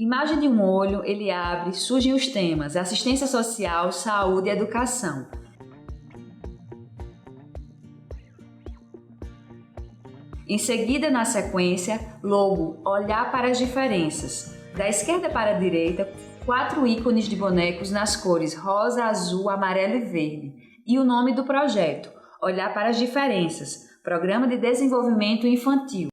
Imagem de um olho, ele abre, surgem os temas assistência social, saúde e educação. Em seguida, na sequência, logo, olhar para as diferenças. Da esquerda para a direita, 4 ícones de bonecos nas cores rosa, azul, amarelo e verde. E o nome do projeto, Olhar para as Diferenças, Programa de Desenvolvimento Infantil.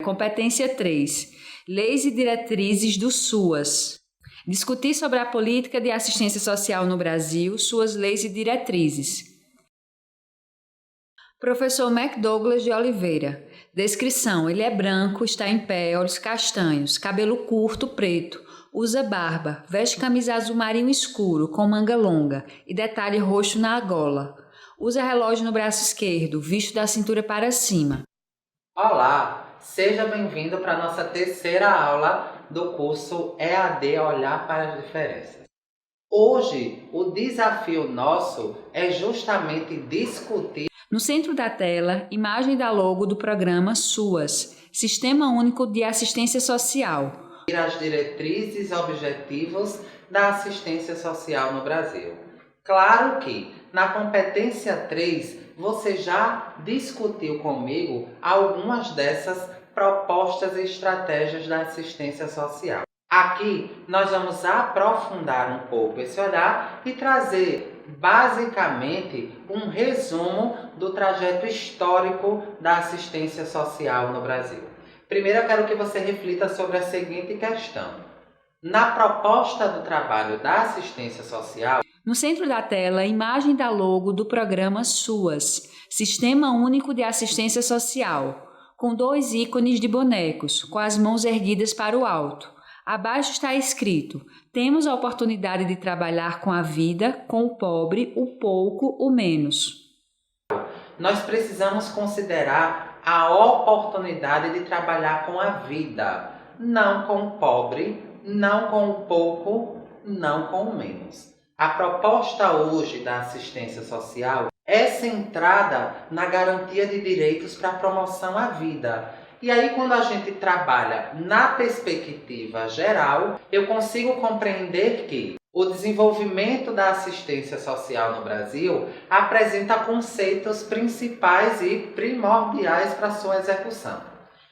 Competência 3. Leis e diretrizes do SUAS. Discutir sobre a política de assistência social no Brasil, suas leis e diretrizes. Professor McDouglas de Oliveira. Descrição: ele é branco, está em pé, olhos castanhos, cabelo curto, preto, usa barba, veste camisa azul marinho escuro, com manga longa e detalhe roxo na gola. Usa relógio no braço esquerdo, visto da cintura para cima. Olá! Seja bem-vindo para a nossa terceira aula do curso EAD Olhar para as Diferenças. Hoje, o desafio nosso é justamente discutir... No centro da tela, imagem da logo do programa SUAS, Sistema Único de Assistência Social. As diretrizes e objetivos da assistência social no Brasil. Claro que, na competência 3, você já discutiu comigo algumas dessas propostas e estratégias da assistência social. Aqui nós vamos aprofundar um pouco esse olhar e trazer basicamente um resumo do trajeto histórico da assistência social no Brasil. Primeiro eu quero que você reflita sobre a seguinte questão. Na proposta do trabalho da assistência social... No centro da tela, imagem da logo do programa SUAS, Sistema Único de Assistência Social, com 2 ícones de bonecos, com as mãos erguidas para o alto. Abaixo está escrito: temos a oportunidade de trabalhar com a vida, com o pobre, o pouco, o menos. Nós precisamos considerar a oportunidade de trabalhar com a vida, não com o pobre, não com o pouco, não com o menos. A proposta hoje da assistência social é centrada na garantia de direitos para a promoção à vida. E aí, quando a gente trabalha na perspectiva geral, eu consigo compreender que o desenvolvimento da assistência social no Brasil apresenta conceitos principais e primordiais para sua execução.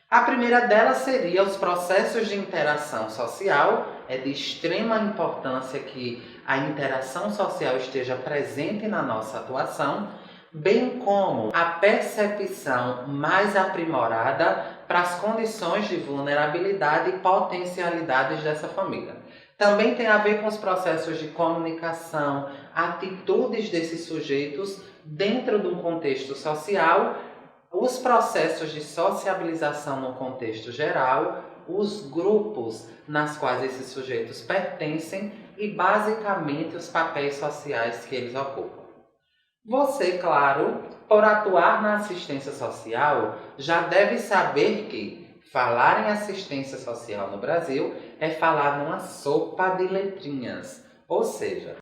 A primeira delas seria os processos de interação social. É de extrema importância que a interação social esteja presente na nossa atuação, bem como a percepção mais aprimorada para as condições de vulnerabilidade e potencialidades dessa família. Também tem a ver com os processos de comunicação, atitudes desses sujeitos dentro de um contexto social, os processos de sociabilização no contexto geral, os grupos nas quais esses sujeitos pertencem e, basicamente, os papéis sociais que eles ocupam. Você, claro, por atuar na assistência social, já deve saber que falar em assistência social no Brasil é falar numa sopa de letrinhas, ou seja...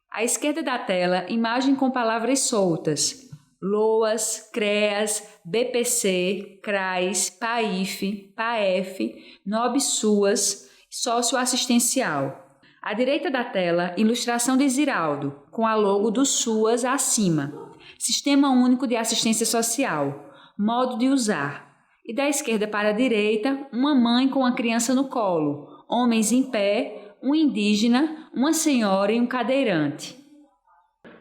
À esquerda da tela, imagem com palavras soltas. LOAS, CREAS, BPC, CRAS, PAIF, PAEF, NOB-SUAS, socioassistencial. À direita da tela, ilustração de Ziraldo, com a logo do SUAS acima. Sistema Único de Assistência Social. Modo de usar. E da esquerda para a direita, uma mãe com uma criança no colo, homens em pé, um indígena, uma senhora e um cadeirante.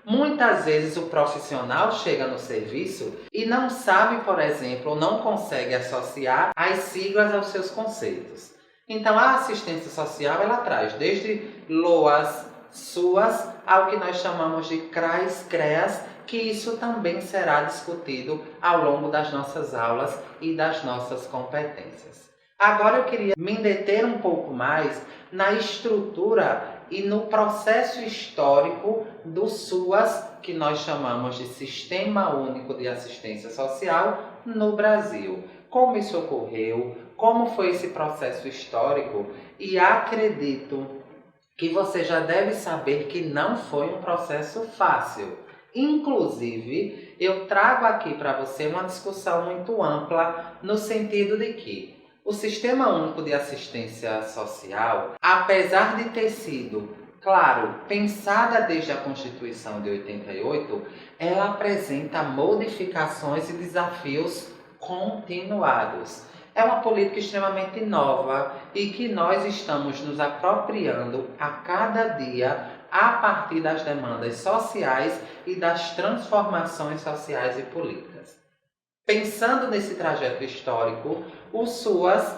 Muitas vezes o profissional chega no serviço e não sabe, por exemplo, ou não consegue associar as siglas aos seus conceitos. Então a assistência social ela traz desde LOAS, SUAS, ao que nós chamamos de CRAS, CREAS, que isso também será discutido ao longo das nossas aulas e das nossas competências. Agora eu queria me deter um pouco mais na estrutura e no processo histórico do SUAS, que nós chamamos de Sistema Único de Assistência Social, no Brasil. Como isso ocorreu, como foi esse processo histórico, e acredito que você já deve saber que não foi um processo fácil. Inclusive, eu trago aqui para você uma discussão muito ampla, no sentido de que O Sistema Único de Assistência Social, apesar de ter sido, claro, pensada desde a Constituição de 88, ela apresenta modificações e desafios continuados. É uma política extremamente nova e que nós estamos nos apropriando a cada dia a partir das demandas sociais e das transformações sociais e políticas. Pensando nesse trajeto histórico, o SUAS,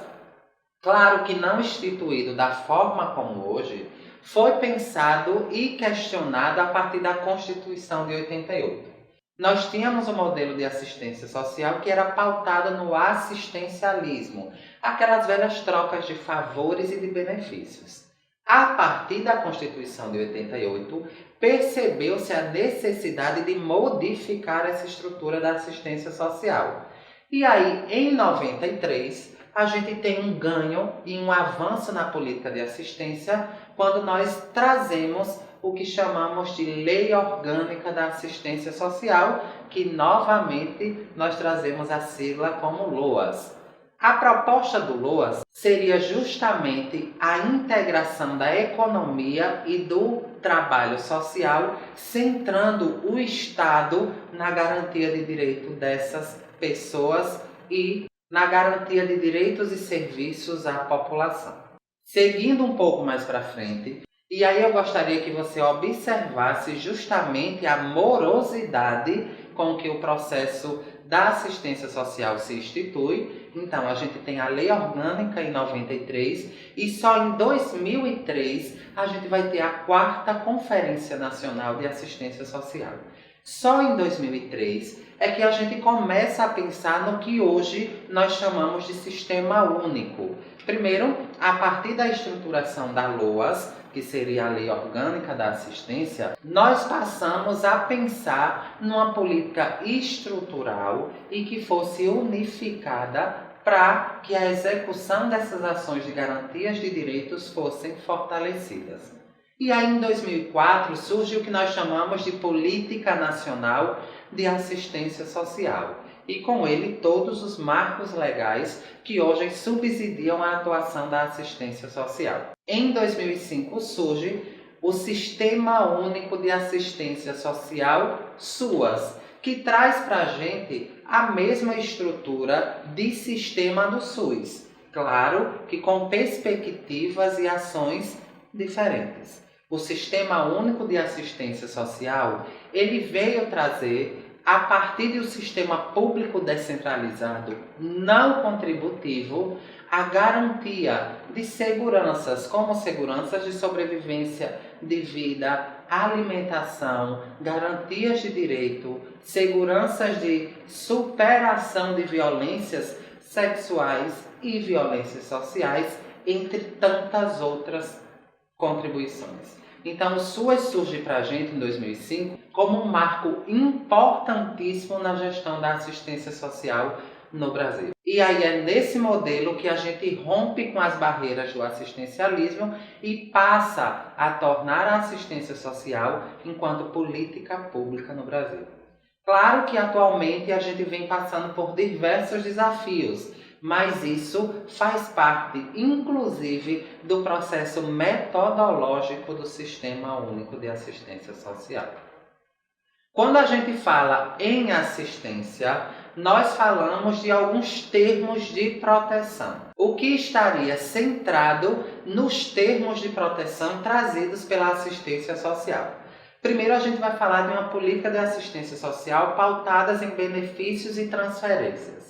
claro que não instituído da forma como hoje, foi pensado e questionado a partir da Constituição de 88. Nós tínhamos um modelo de assistência social que era pautado no assistencialismo, aquelas velhas trocas de favores e de benefícios. A partir da Constituição de 88, percebeu-se a necessidade de modificar essa estrutura da assistência social. E aí, em 93, a gente tem um ganho e um avanço na política de assistência quando nós trazemos o que chamamos de Lei Orgânica da Assistência Social, que novamente nós trazemos a sigla como LOAS. A proposta do LOAS seria justamente a integração da economia e do trabalho social, centrando o Estado na garantia de direito dessas pessoas e na garantia de direitos e serviços à população. Seguindo um pouco mais para frente, e aí eu gostaria que você observasse justamente a morosidade com que o processo da assistência social se institui. Então, a gente tem a Lei Orgânica em 93 e só em 2003 a gente vai ter a 4ª Conferência Nacional de Assistência Social. Só em 2003 é que a gente começa a pensar no que hoje nós chamamos de Sistema Único. Primeiro, a partir da estruturação da LOAS, que seria a Lei Orgânica da Assistência, nós passamos a pensar numa política estrutural e que fosse unificada para que a execução dessas ações de garantias de direitos fossem fortalecidas. E aí, em 2004, surge o que nós chamamos de Política Nacional de Assistência Social. E com ele todos os marcos legais que hoje subsidiam a atuação da assistência social. Em 2005 surge o Sistema Único de Assistência Social, SUAS, que traz para a gente a mesma estrutura de sistema do SUS, claro que com perspectivas e ações diferentes. O Sistema Único de Assistência Social, ele veio trazer, a partir de um sistema público descentralizado não contributivo, a garantia de seguranças, como seguranças de sobrevivência, de vida, alimentação, garantias de direito, seguranças de superação de violências sexuais e violências sociais, entre tantas outras contribuições. Então, o SUAS surge para a gente em 2005 como um marco importantíssimo na gestão da assistência social no Brasil. E aí é nesse modelo que a gente rompe com as barreiras do assistencialismo e passa a tornar a assistência social enquanto política pública no Brasil. Claro que atualmente a gente vem passando por diversos desafios, mas isso faz parte, inclusive, do processo metodológico do Sistema Único de Assistência Social. Quando a gente fala em assistência, nós falamos de alguns termos de proteção, o que estaria centrado nos termos de proteção trazidos pela assistência social. Primeiro, a gente vai falar de uma política de assistência social pautadas em benefícios e transferências.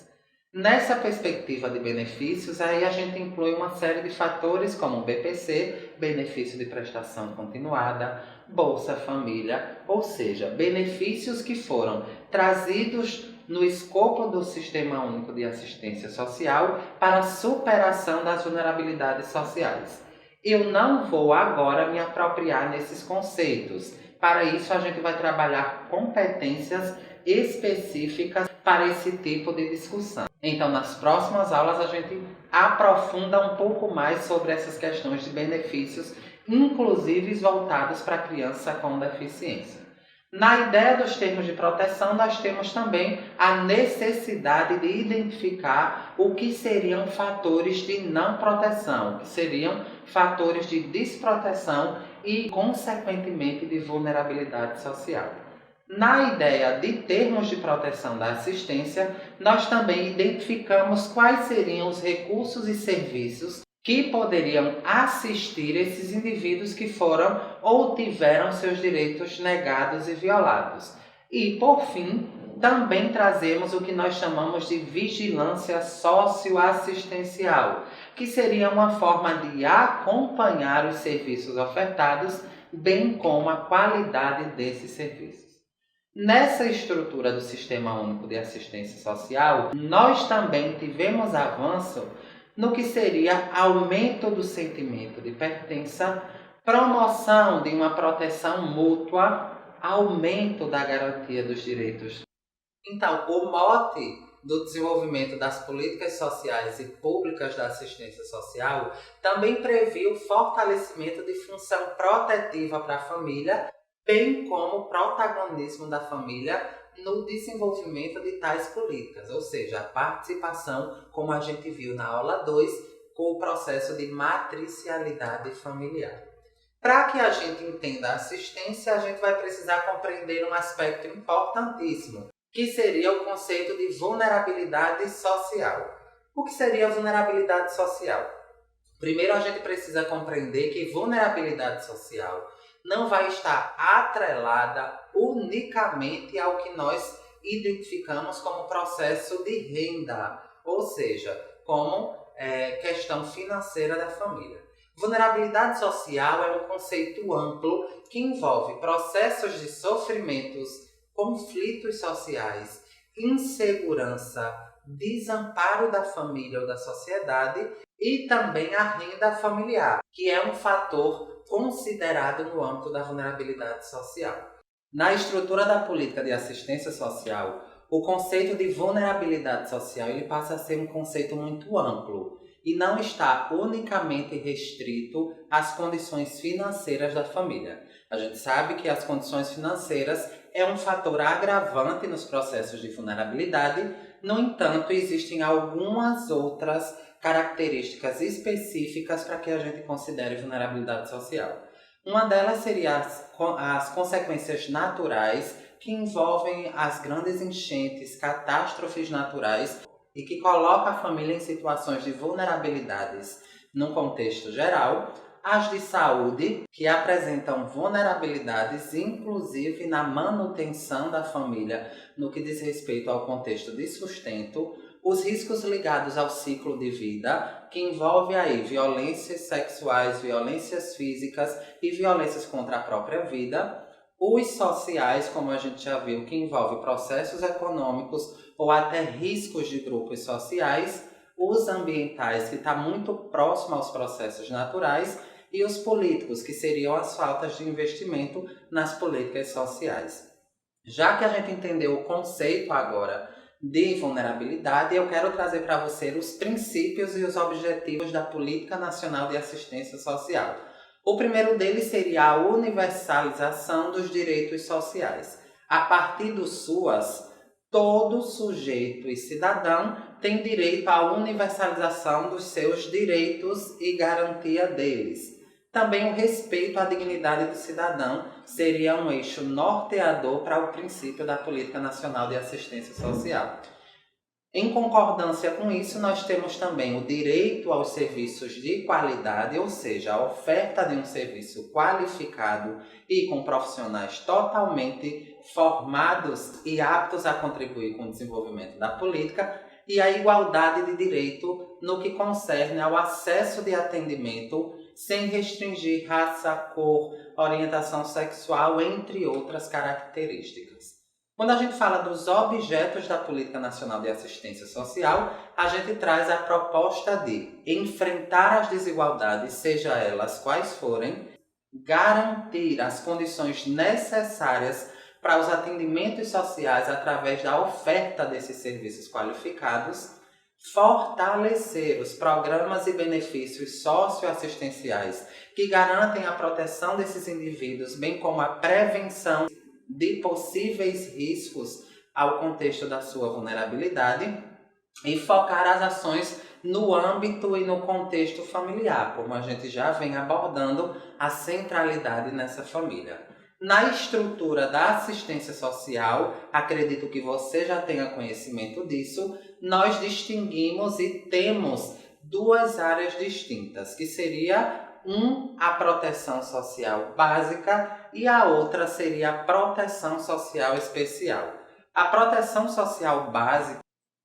Nessa perspectiva de benefícios, aí a gente inclui uma série de fatores como o BPC, benefício de prestação continuada, Bolsa Família, ou seja, benefícios que foram trazidos no escopo do Sistema Único de Assistência Social para a superação das vulnerabilidades sociais. Eu não vou agora me apropriar nesses conceitos. Para isso, a gente vai trabalhar competências específicas para esse tipo de discussão. Então, nas próximas aulas, a gente aprofunda um pouco mais sobre essas questões de benefícios, inclusive voltados para a criança com deficiência. Na ideia dos termos de proteção, nós temos também a necessidade de identificar o que seriam fatores de não proteção, que seriam fatores de desproteção e, consequentemente, de vulnerabilidade social. Na ideia de termos de proteção da assistência, nós também identificamos quais seriam os recursos e serviços que poderiam assistir esses indivíduos que foram ou tiveram seus direitos negados e violados. E, por fim, também trazemos o que nós chamamos de vigilância socioassistencial, que seria uma forma de acompanhar os serviços ofertados, bem como a qualidade desses serviços. Nessa estrutura do Sistema Único de Assistência Social, nós também tivemos avanço no que seria aumento do sentimento de pertença, promoção de uma proteção mútua, aumento da garantia dos direitos. Então, o mote do desenvolvimento das políticas sociais e públicas da assistência social também previu o fortalecimento de função protetiva para a família, bem como o protagonismo da família no desenvolvimento de tais políticas, ou seja, a participação, como a gente viu na aula 2, com o processo de matricialidade familiar. Para que a gente entenda a assistência, a gente vai precisar compreender um aspecto importantíssimo, que seria o conceito de vulnerabilidade social. O que seria vulnerabilidade social? Primeiro, a gente precisa compreender que vulnerabilidade social não vai estar atrelada unicamente ao que nós identificamos como processo de renda, ou seja, como questão financeira da família. Vulnerabilidade social é um conceito amplo que envolve processos de sofrimentos, conflitos sociais, insegurança, desamparo da família ou da sociedade e também a renda familiar, que é um fator considerado no âmbito da vulnerabilidade social. Na estrutura da política de assistência social, o conceito de vulnerabilidade social ele passa a ser um conceito muito amplo e não está unicamente restrito às condições financeiras da família. A gente sabe que as condições financeiras é um fator agravante nos processos de vulnerabilidade, no entanto, existem algumas outras características específicas para que a gente considere vulnerabilidade social. Uma delas seria as consequências naturais que envolvem as grandes enchentes, catástrofes naturais e que colocam a família em situações de vulnerabilidades num contexto geral. As de saúde, que apresentam vulnerabilidades, inclusive na manutenção da família no que diz respeito ao contexto de sustento. Os riscos ligados ao ciclo de vida, que envolve aí violências sexuais, violências físicas e violências contra a própria vida. Os sociais, como a gente já viu, que envolve processos econômicos ou até riscos de grupos sociais. Os ambientais, que está muito próximo aos processos naturais. E os políticos, que seriam as faltas de investimento nas políticas sociais. Já que a gente entendeu o conceito agora de vulnerabilidade, eu quero trazer para você os princípios e os objetivos da Política Nacional de Assistência Social. O primeiro deles seria a universalização dos direitos sociais. A partir do SUAS, todo sujeito e cidadão tem direito à universalização dos seus direitos e garantia deles. Também o respeito à dignidade do cidadão seria um eixo norteador para o princípio da Política Nacional de Assistência Social. Em concordância com isso, nós temos também o direito aos serviços de qualidade, ou seja, a oferta de um serviço qualificado e com profissionais totalmente formados e aptos a contribuir com o desenvolvimento da política, e a igualdade de direito no que concerne ao acesso de atendimento sem restringir raça, cor, orientação sexual, entre outras características. Quando a gente fala dos objetos da Política Nacional de Assistência Social, a gente traz a proposta de enfrentar as desigualdades, seja elas quais forem, garantir as condições necessárias para os atendimentos sociais através da oferta desses serviços qualificados, fortalecer os programas e benefícios socioassistenciais que garantem a proteção desses indivíduos, bem como a prevenção de possíveis riscos ao contexto da sua vulnerabilidade e focar as ações no âmbito e no contexto familiar, como a gente já vem abordando a centralidade nessa família. Na estrutura da assistência social, acredito que você já tenha conhecimento disso, nós distinguimos e temos duas áreas distintas, que seria a proteção social básica e a outra seria a proteção social especial. A proteção social básica,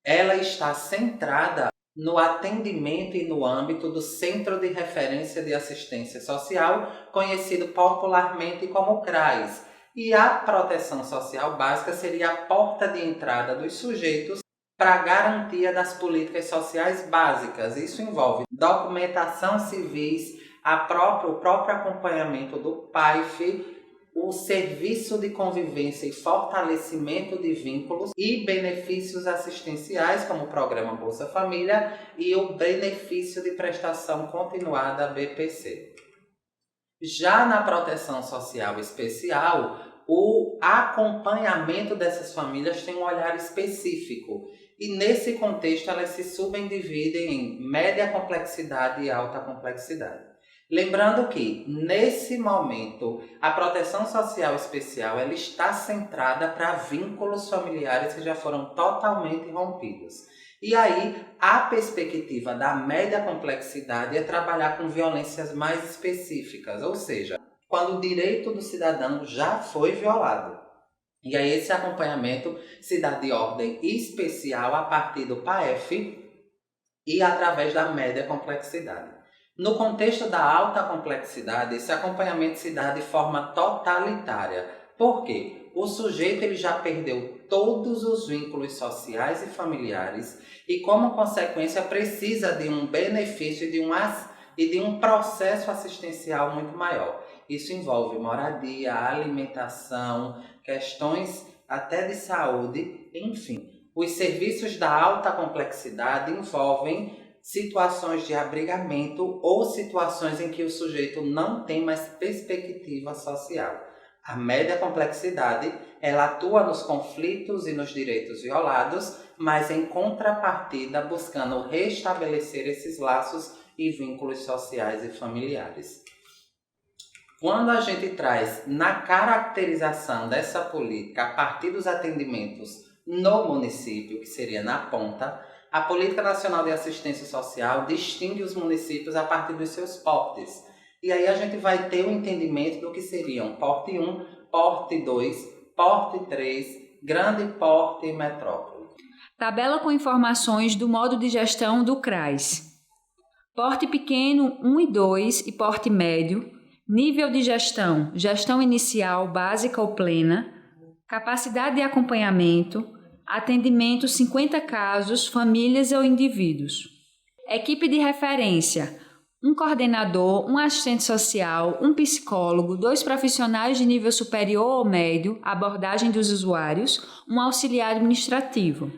ela está centrada no atendimento e no âmbito do Centro de Referência de Assistência Social, conhecido popularmente como CRAS. E a proteção social básica seria a porta de entrada dos sujeitos para a garantia das políticas sociais básicas. Isso envolve documentação civis, o próprio acompanhamento do PAIF, o serviço de convivência e fortalecimento de vínculos e benefícios assistenciais, como o programa Bolsa Família e o benefício de prestação continuada BPC. Já na proteção social especial, o acompanhamento dessas famílias tem um olhar específico e nesse contexto elas se subdividem em média complexidade e alta complexidade. Lembrando que, nesse momento, a proteção social especial ela está centrada para vínculos familiares que já foram totalmente rompidos. E aí, a perspectiva da média complexidade é trabalhar com violências mais específicas, ou seja, quando o direito do cidadão já foi violado. E aí, esse acompanhamento se dá de ordem especial a partir do PAEF e através da média complexidade. No contexto da alta complexidade, esse acompanhamento se dá de forma totalitária. Por quê? O sujeito ele já perdeu todos os vínculos sociais e familiares e, como consequência, precisa de um benefício e de um processo assistencial muito maior. Isso envolve moradia, alimentação, questões até de saúde, enfim. Os serviços da alta complexidade envolvem situações de abrigamento ou situações em que o sujeito não tem mais perspectiva social. A média complexidade, ela atua nos conflitos e nos direitos violados, mas em contrapartida buscando restabelecer esses laços e vínculos sociais e familiares. Quando a gente traz na caracterização dessa política a partir dos atendimentos no município, que seria na ponta, a Política Nacional de Assistência Social distingue os municípios a partir dos seus portes. E aí a gente vai ter o entendimento do que seriam porte 1, porte 2, porte 3, grande porte e metrópole. Tabela com informações do modo de gestão do CRAS. Porte pequeno 1 e 2 e porte médio. Nível de gestão, gestão inicial, básica ou plena. Capacidade de acompanhamento. Atendimento 50 casos, famílias ou indivíduos. Equipe de referência, um coordenador, um assistente social, um psicólogo, 2 profissionais de nível superior ou médio, abordagem dos usuários, um auxiliar administrativo.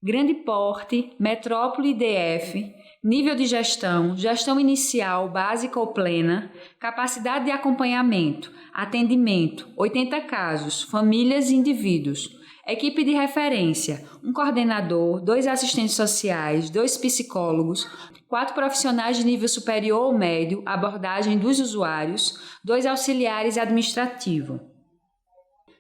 Grande porte, metrópole e DF, nível de gestão, gestão inicial, básica ou plena, capacidade de acompanhamento, atendimento, 80 casos, famílias e indivíduos. Equipe de referência, um coordenador, 2 assistentes sociais, 2 psicólogos, 4 profissionais de nível superior ou médio, abordagem dos usuários, 2 auxiliares administrativos.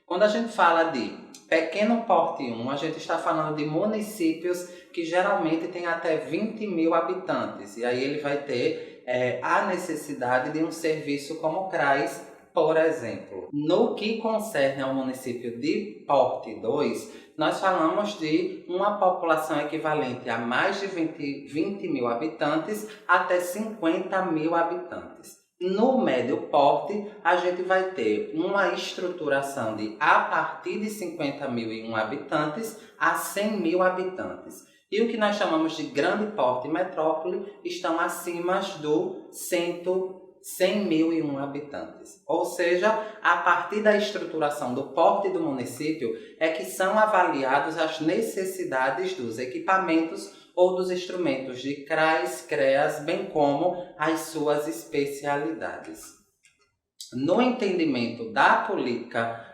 Quando a gente fala de pequeno porte 1, a gente está falando de municípios que geralmente têm até 20 mil habitantes. E aí ele vai ter a necessidade de um serviço como o CRAS, por exemplo. No que concerne ao município de porte 2, nós falamos de uma população equivalente a mais de 20 mil habitantes até 50 mil habitantes. No médio porte, a gente vai ter uma estruturação de a partir de 50.001 habitantes a 100 mil habitantes. E o que nós chamamos de grande porte e metrópole estão acima do 100.001 habitantes. Ou seja, a partir da estruturação do porte do município é que são avaliadas as necessidades dos equipamentos ou dos instrumentos de CRAS, CREAS, bem como as suas especialidades. No entendimento da política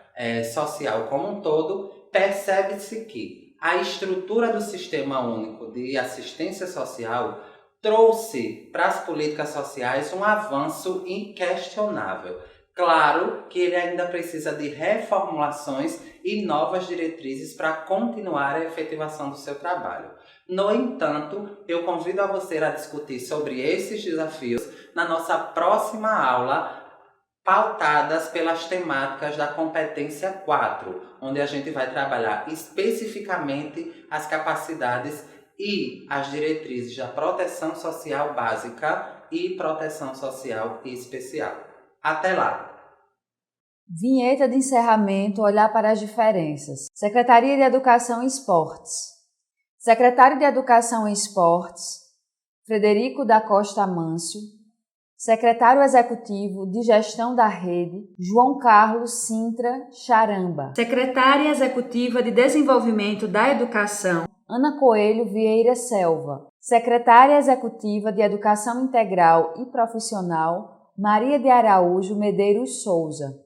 social como um todo, percebe-se que a estrutura do Sistema Único de Assistência Social trouxe para as políticas sociais um avanço inquestionável. Claro que ele ainda precisa de reformulações e novas diretrizes para continuar a efetivação do seu trabalho. No entanto, eu convido a você a discutir sobre esses desafios na nossa próxima aula, pautadas pelas temáticas da competência 4, onde a gente vai trabalhar especificamente as capacidades e as diretrizes da proteção social básica e proteção social especial. Até lá! Vinheta de encerramento, olhar para as diferenças. Secretaria de Educação e Esportes. Secretário de Educação e Esportes, Frederico da Costa Amâncio. Secretário Executivo de Gestão da Rede, João Carlos Sintra Charamba. Secretária Executiva de Desenvolvimento da Educação, Ana Coelho Vieira Selva. Secretária Executiva de Educação Integral e Profissional, Maria de Araújo Medeiros Souza.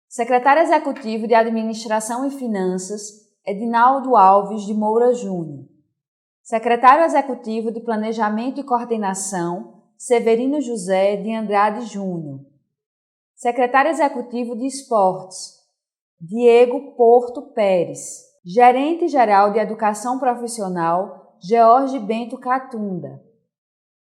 Secretário Executivo de Administração e Finanças, Edinaldo Alves de Moura Júnior. Secretário Executivo de Planejamento e Coordenação, Severino José de Andrade Júnior. Secretário Executivo de Esportes, Diego Porto Pérez. Gerente-Geral de Educação Profissional, George Bento Catunda.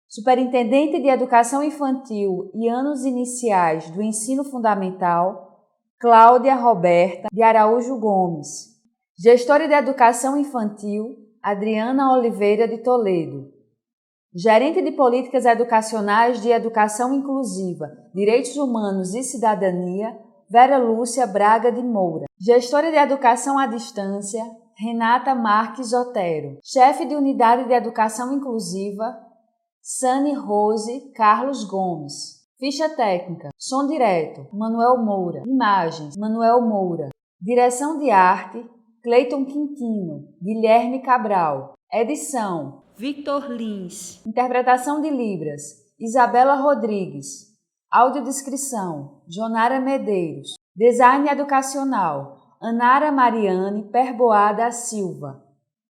Superintendente de Educação Infantil e Anos Iniciais do Ensino Fundamental, Cláudia Roberta de Araújo Gomes. Gestora de Educação Infantil, Adriana Oliveira de Toledo. Gerente de Políticas Educacionais de Educação Inclusiva, Direitos Humanos e Cidadania, Vera Lúcia Braga de Moura. Gestora de Educação à Distância, Renata Marques Otero. Chefe de Unidade de Educação Inclusiva, Sani Rose Carlos Gomes. Ficha técnica, som direto, Manuel Moura. Imagens, Manuel Moura. Direção de arte, Cleiton Quintino, Guilherme Cabral. Edição, Victor Lins. Interpretação de Libras, Isabela Rodrigues. Audiodescrição, Jonara Medeiros. Design educacional, Anara Mariane Perboa da Silva.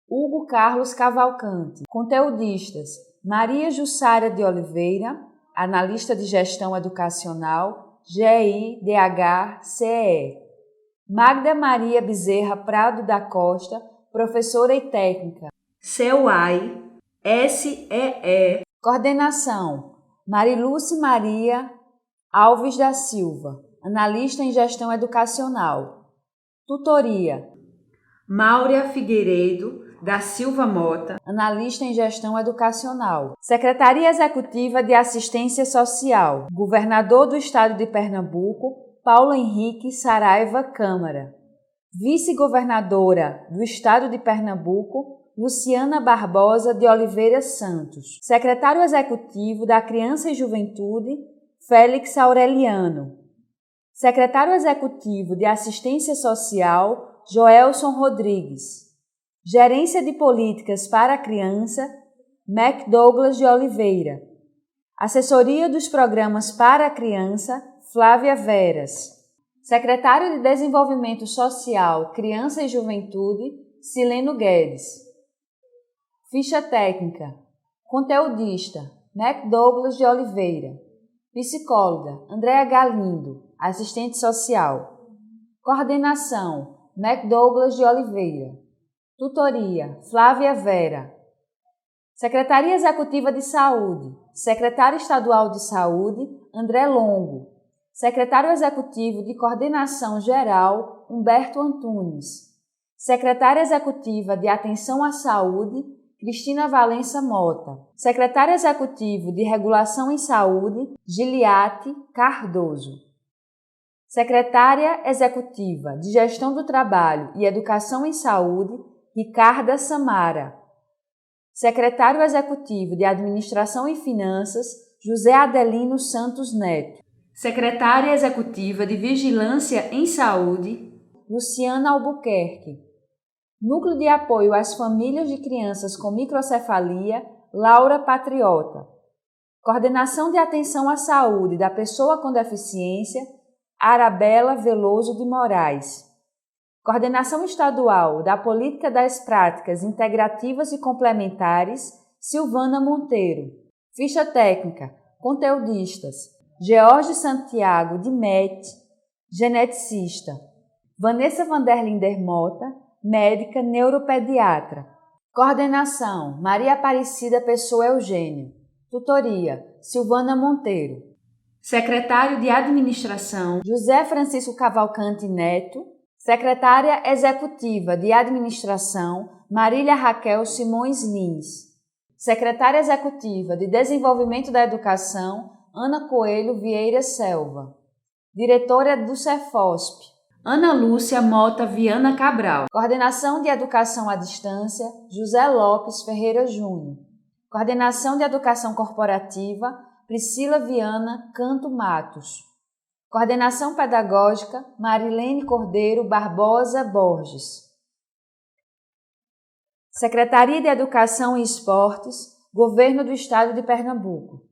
Hugo Carlos Cavalcante. Conteudistas, Maria Jussara de Oliveira, analista de gestão educacional, GIDHCE. Magda Maria Bezerra Prado da Costa, professora e técnica, CEUAI, SEE. Coordenação, Mariluce Maria Alves da Silva, analista em gestão educacional. Tutoria, Máurea Figueiredo da Silva Mota, analista em gestão educacional. Secretaria Executiva de Assistência Social, Governador do Estado de Pernambuco, Paulo Henrique Saraiva Câmara. Vice-Governadora do Estado de Pernambuco, Luciana Barbosa de Oliveira Santos. Secretário Executivo da Criança e Juventude, Félix Aureliano. Secretário Executivo de Assistência Social, Joelson Rodrigues. Gerência de Políticas para a Criança, MacDouglas de Oliveira. Assessoria dos Programas para a Criança, Flávia Veras. Secretário de Desenvolvimento Social, Criança e Juventude, Sileno Guedes. Ficha técnica, conteudista, MacDouglas de Oliveira. Psicóloga, Andréa Galindo, assistente social. Coordenação, MacDouglas de Oliveira. Tutoria, Flávia Vera. Secretaria Executiva de Saúde, Secretário Estadual de Saúde, André Longo. Secretário Executivo de Coordenação Geral, Humberto Antunes. Secretária Executiva de Atenção à Saúde, Cristina Valença Mota. Secretário Executivo de Regulação em Saúde, Giliate Cardoso. Secretária Executiva de Gestão do Trabalho e Educação em Saúde, Ricarda Samara. Secretário Executivo de Administração e Finanças, José Adelino Santos Neto. Secretária Executiva de Vigilância em Saúde, Luciana Albuquerque. Núcleo de Apoio às Famílias de Crianças com Microcefalia, Laura Patriota. Coordenação de Atenção à Saúde da Pessoa com Deficiência, Arabella Veloso de Moraes. Coordenação Estadual da Política das Práticas Integrativas e Complementares, Silvana Monteiro. Ficha Técnica, Conteudistas, George Santiago de Mete, geneticista. Vanessa Vanderlinder Mota, médica neuropediatra. Coordenação, Maria Aparecida Pessoa Eugênio. Tutoria, Silvana Monteiro. Secretário de Administração, José Francisco Cavalcante Neto. Secretária Executiva de Administração, Marília Raquel Simões Lins. Secretária Executiva de Desenvolvimento da Educação, Ana Coelho Vieira Selva. Diretora do Cefosp, Ana Lúcia Mota Viana Cabral. Coordenação de Educação à Distância, José Lopes Ferreira Júnior. Coordenação de Educação Corporativa, Priscila Viana Canto Matos. Coordenação Pedagógica, Marilene Cordeiro Barbosa Borges. Secretaria de Educação e Esportes, Governo do Estado de Pernambuco.